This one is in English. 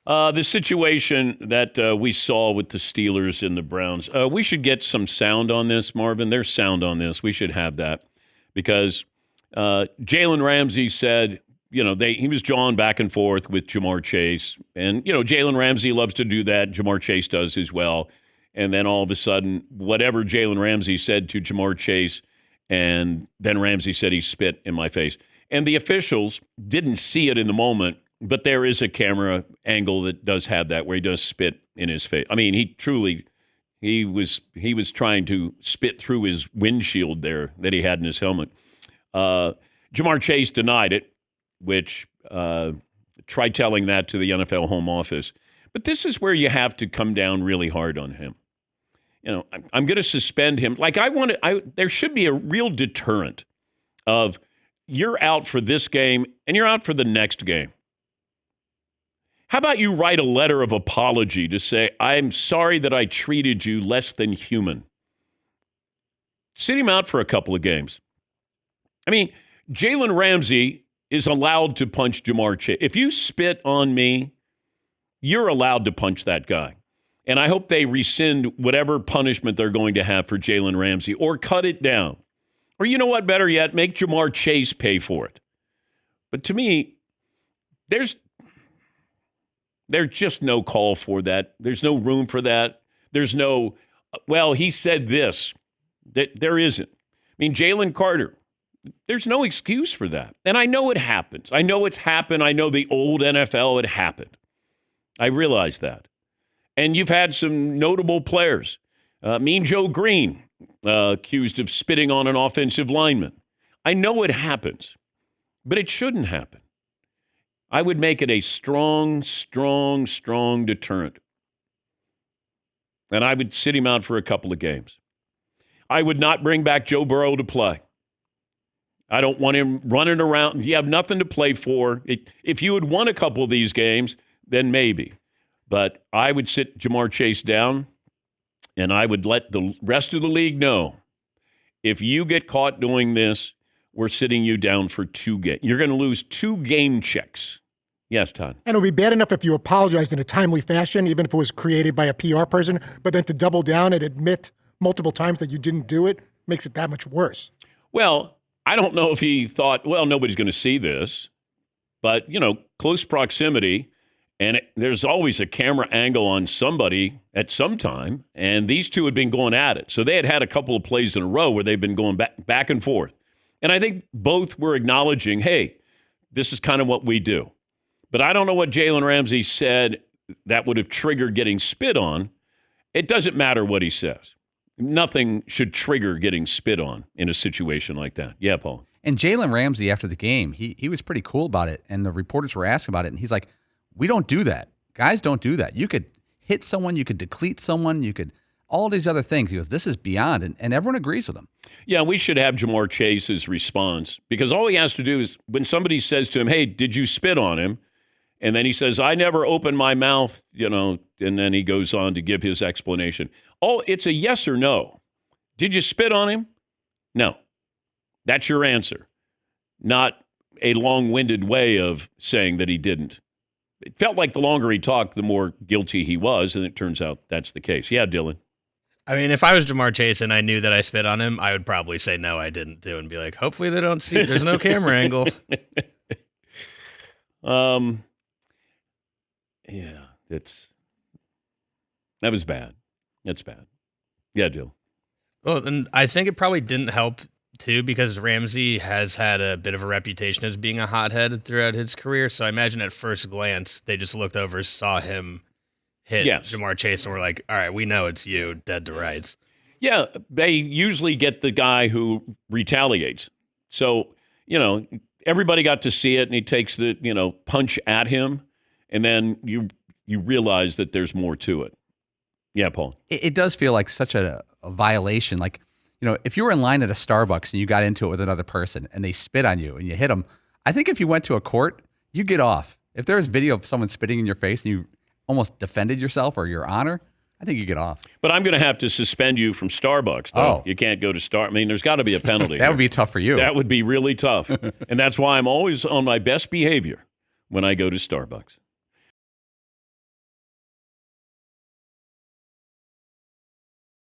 The situation that we saw with the Steelers and the Browns, we should get some sound on this, Marvin. There's sound on this. We should have that because Jalen Ramsey said, he was jawing back and forth with Ja'Marr Chase. And, Jalen Ramsey loves to do that. Ja'Marr Chase does as well. And then all of a sudden, whatever Jalen Ramsey said to Ja'Marr Chase, and then Ramsey said he spit in my face. And the officials didn't see it in the moment. But there is a camera angle that does have that where he does spit in his face. I mean, he was trying to spit through his windshield there that he had in his helmet. Ja'Marr Chase denied it, which try telling that to the NFL home office. But this is where you have to come down really hard on him. I'm going to suspend him. Like there should be a real deterrent of you're out for this game and you're out for the next game. How about you write a letter of apology to say, I'm sorry that I treated you less than human. Sit him out for a couple of games. I mean, Jalen Ramsey is allowed to punch Ja'Marr Chase. If you spit on me, you're allowed to punch that guy. And I hope they rescind whatever punishment they're going to have for Jalen Ramsey or cut it down. Or you know what, better yet, make Ja'Marr Chase pay for it. But to me, there's just no call for that. There's no room for that. There's no, he said this. There isn't. I mean, Jalen Carter, there's no excuse for that. And I know it happens. I know it's happened. I know the old NFL, it happened. I realize that. And you've had some notable players. Mean Joe Green, accused of spitting on an offensive lineman. I know it happens, but it shouldn't happen. I would make it a strong, strong, strong deterrent. And I would sit him out for a couple of games. I would not bring back Joe Burrow to play. I don't want him running around. You have nothing to play for. If you had won a couple of these games, then maybe. But I would sit Ja'Marr Chase down, and I would let the rest of the league know, if you get caught doing this, we're sitting you down for 2 games. You're going to lose 2 game checks. Yes, Todd. And it would be bad enough if you apologized in a timely fashion, even if it was created by a PR person, but then to double down and admit multiple times that you didn't do it makes it that much worse. Well, I don't know if he thought, nobody's going to see this. But, close proximity, and there's always a camera angle on somebody at some time, and these two had been going at it. So they had a couple of plays in a row where they've been going back and forth. And I think both were acknowledging, hey, this is kind of what we do. But I don't know what Jalen Ramsey said that would have triggered getting spit on. It doesn't matter what he says. Nothing should trigger getting spit on in a situation like that. Yeah, Paul. And Jalen Ramsey, after the game, he was pretty cool about it. And the reporters were asking about it. And he's like, we don't do that. Guys don't do that. You could hit someone. You could decleat someone. You could all these other things. He goes, this is beyond. And everyone agrees with him. Yeah, we should have Ja'Marr Chase's response, because all he has to do is when somebody says to him, hey, did you spit on him? And then he says, I never opened my mouth, and then he goes on to give his explanation. Oh, it's a yes or no. Did you spit on him? No. That's your answer. Not a long-winded way of saying that he didn't. It felt like the longer he talked, the more guilty he was, and it turns out that's the case. Yeah, Dylan. I mean, if I was Ja'Marr Chase and I knew that I spit on him, I would probably say no, I didn't do, and be like, hopefully they don't see. There's no camera angle. Yeah, that was bad. That's bad. Yeah, Jill. Well, and I think it probably didn't help too, because Ramsey has had a bit of a reputation as being a hothead throughout his career. So I imagine at first glance, they just looked over, saw him hit Ja'Marr Chase, and we're like, all right, we know it's you, dead to rights. Yeah, they usually get the guy who retaliates. So, everybody got to see it, and he takes the, punch at him, and then you realize that there's more to it. Yeah, Paul. It does feel like such a violation. Like, if you were in line at a Starbucks and you got into it with another person and they spit on you and you hit them, I think if you went to a court, you get off. If there's video of someone spitting in your face and you almost defended yourself or your honor, I think you get off. But I'm going to have to suspend you from Starbucks, though. Oh. You can't go to Starbucks. I mean, there's got to be a penalty. That would be tough for you. That would be really tough. And that's why I'm always on my best behavior when I go to Starbucks.